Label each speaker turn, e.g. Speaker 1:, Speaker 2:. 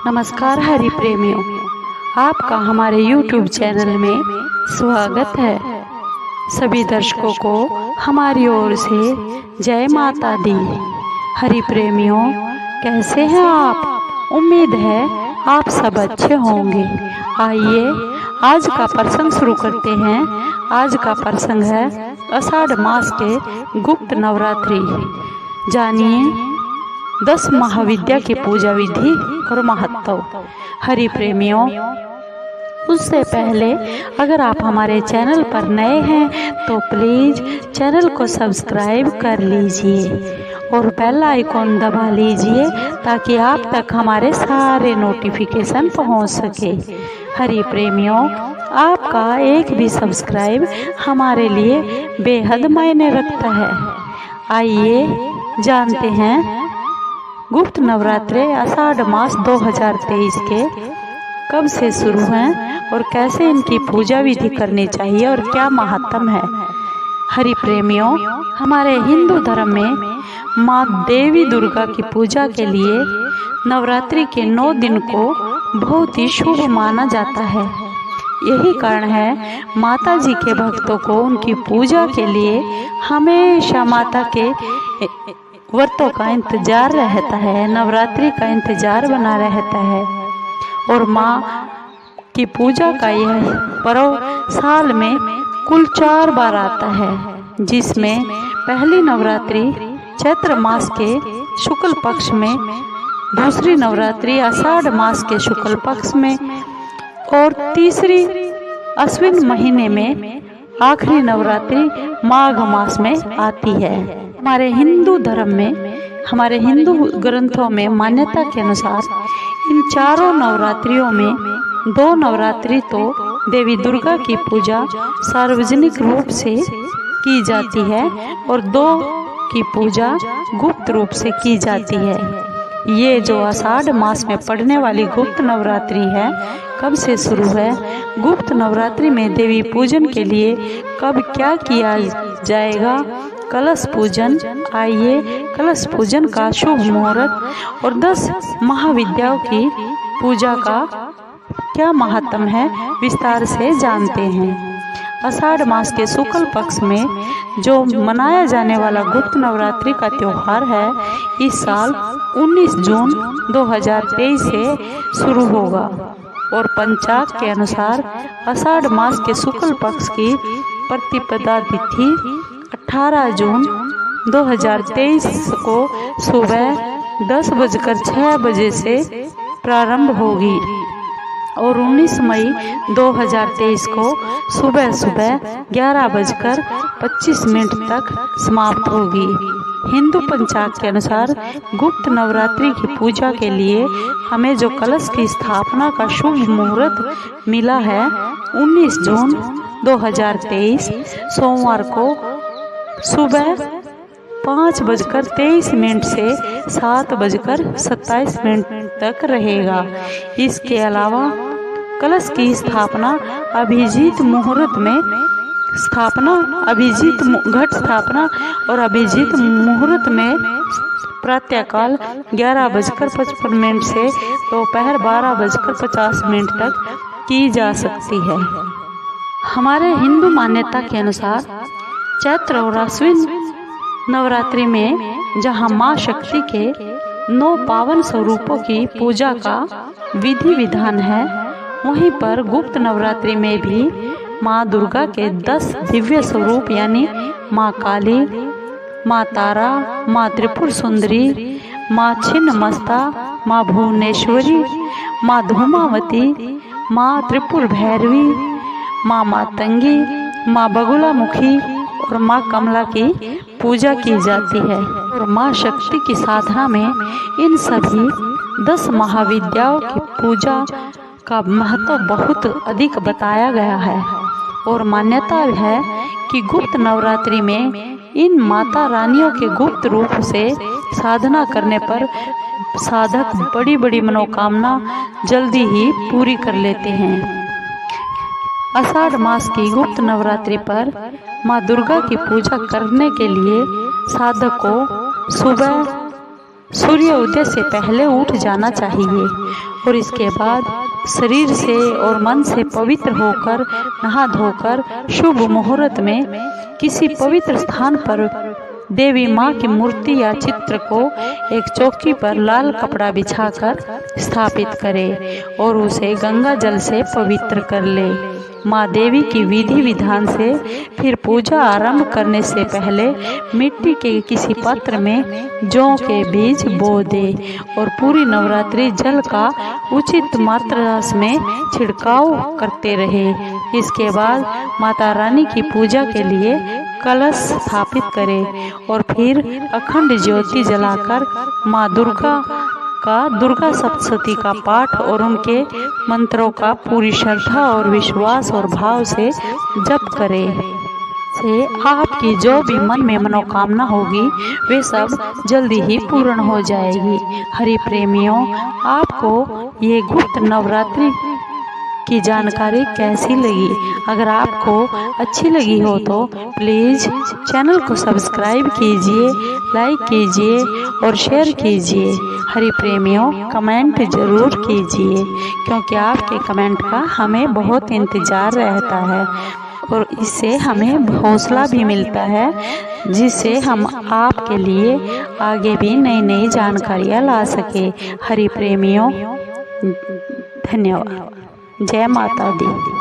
Speaker 1: नमस्कार हरि प्रेमियों, आपका हमारे YouTube चैनल में स्वागत है। सभी दर्शकों को हमारी ओर से जय माता दी। हरि प्रेमियों, कैसे हैं आप? उम्मीद है आप सब अच्छे होंगे। आइए आज का प्रसंग शुरू करते हैं। आज का प्रसंग है आषाढ़ मास के गुप्त नवरात्रि। जानिए 10 महाविद्या की पूजा विधि और महत्व। हरि प्रेमियों, उससे पहले अगर आप हमारे चैनल पर नए हैं तो प्लीज चैनल को सब्सक्राइब कर लीजिए और बेल आइकॉन दबा लीजिए ताकि आप तक हमारे सारे नोटिफिकेशन पहुंच सके। हरि प्रेमियों, आपका एक भी सब्सक्राइब हमारे लिए बेहद मायने रखता है। आइए जानते हैं गुप्त नवरात्रे आषाढ़ मास 2023 के कब से शुरू हैं और कैसे इनकी पूजा विधि करनी चाहिए और क्या महत्व है। हरि प्रेमियों, हमारे हिंदू धर्म में माँ देवी दुर्गा की पूजा के लिए नवरात्रि के 9 दिन को बहुत ही शुभ माना जाता है। यही कारण है माता जी के भक्तों को उनकी पूजा के लिए हमेशा माता के व्रतों का इंतजार रहता है, नवरात्रि का इंतजार बना रहता है। और माँ की पूजा का यह पर्व साल में कुल 4 बार आता है, जिसमें पहली नवरात्रि चैत्र मास के शुक्ल पक्ष में, दूसरी नवरात्रि आषाढ़ मास के शुक्ल पक्ष में और तीसरी अश्विन महीने में, आखिरी नवरात्रि माघ मास में आती है। हमारे हिंदू धर्म में, हमारे हिंदू ग्रंथों में मान्यता के अनुसार इन चारों नवरात्रियों में 2 नवरात्रि तो देवी दुर्गा की पूजा सार्वजनिक रूप से की जाती है और 2 की पूजा गुप्त रूप से की जाती है। ये जो आषाढ़ मास में पड़ने वाली गुप्त नवरात्रि है, कब से शुरू है? गुप्त नवरात्रि में देवी पूजन के लिए कब क्या किया जाएगा? कलश पूजन। आइए कलश पूजन का शुभ मुहूर्त और 10 महाविद्याओं की पूजा का क्या महत्व है विस्तार से जानते हैं। आषाढ़ मास के शुक्ल पक्ष में जो मनाया जाने वाला गुप्त नवरात्रि का त्योहार है, इस साल 19 जून 2023 से शुरू होगा और पंचांग के अनुसार आषाढ़ मास के शुक्ल पक्ष की प्रतिपदा तिथि 18 जून 2023 को सुबह 10:06 से प्रारंभ होगी और 19 मई 2023 को सुबह 11:25 तक समाप्त होगी। हिंदू पंचांग के अनुसार गुप्त नवरात्रि की पूजा के लिए हमें जो कलश की स्थापना का शुभ मुहूर्त मिला है, 19 जून 2023 सोमवार को सुबह 5:23 से 7:27 तक रहेगा। इसके अलावा कलश की स्थापना अभिजीत मुहूर्त में घट स्थापना और अभिजीत मुहूर्त में प्रातःकाल 11:55 से दोपहर 12:50 तक की जा सकती है। हमारे हिंदू मान्यता के अनुसार चैत्र और अश्विन नवरात्रि में जहाँ माँ शक्ति के 9 पावन स्वरूपों की पूजा का विधि विधान है, वहीं पर गुप्त नवरात्रि में भी माँ दुर्गा के 10 दिव्य स्वरूप यानी माँ काली, माँ तारा, माँ त्रिपुर सुंदरी, माँ छिन्नमस्ता, माँ भुवनेश्वरी, माँ धूमावती, माँ त्रिपुर भैरवी, माँ मातंगी, माँ बगुलामुखी और माँ कमला की पूजा की जाती है। और माँ शक्ति की साधना में इन सभी 10 महाविद्याओं की पूजा का महत्व बहुत अधिक बताया गया है और मान्यता है कि गुप्त नवरात्रि में इन माता रानियों के गुप्त रूप से साधना करने पर साधक बड़ी बड़ी मनोकामना जल्दी ही पूरी कर लेते हैं। आषाढ़ मास की गुप्त नवरात्रि पर माँ दुर्गा की पूजा करने के लिए साधक को सुबह सूर्य उदय से पहले उठ जाना चाहिए और इसके बाद शरीर से और मन से पवित्र होकर नहा धोकर शुभ मुहूर्त में किसी पवित्र स्थान पर देवी माँ की मूर्ति या चित्र को एक चौकी पर लाल कपड़ा बिछाकर स्थापित करे और उसे गंगा जल से पवित्र कर ले। माँ देवी की विधि विधान से फिर पूजा आरंभ करने से पहले मिट्टी के किसी पात्र में जौ के बीज बो दे और पूरी नवरात्रि जल का उचित मात्रा में छिड़काव करते रहे। इसके बाद माता रानी की पूजा के लिए कलश स्थापित करे और फिर अखंड ज्योति जलाकर माँ दुर्गा सप्तशती का पाठ और उनके मंत्रों का पूरी श्रद्धा और विश्वास और भाव से जप करे। से आपकी जो भी मन में मनोकामना होगी वे सब जल्दी ही पूर्ण हो जाएगी। हरि प्रेमियों, आपको ये गुप्त नवरात्रि की जानकारी कैसी लगी? अगर आपको अच्छी लगी हो तो प्लीज़ चैनल को सब्सक्राइब कीजिए, लाइक कीजिए और शेयर कीजिए। हरि प्रेमियों, कमेंट ज़रूर कीजिए क्योंकि आपके कमेंट का हमें बहुत इंतज़ार रहता है और इससे हमें हौसला भी मिलता है, जिससे हम आपके लिए आगे भी नई नई जानकारियाँ ला सके। हरि प्रेमियों, धन्यवाद। जय माता दी।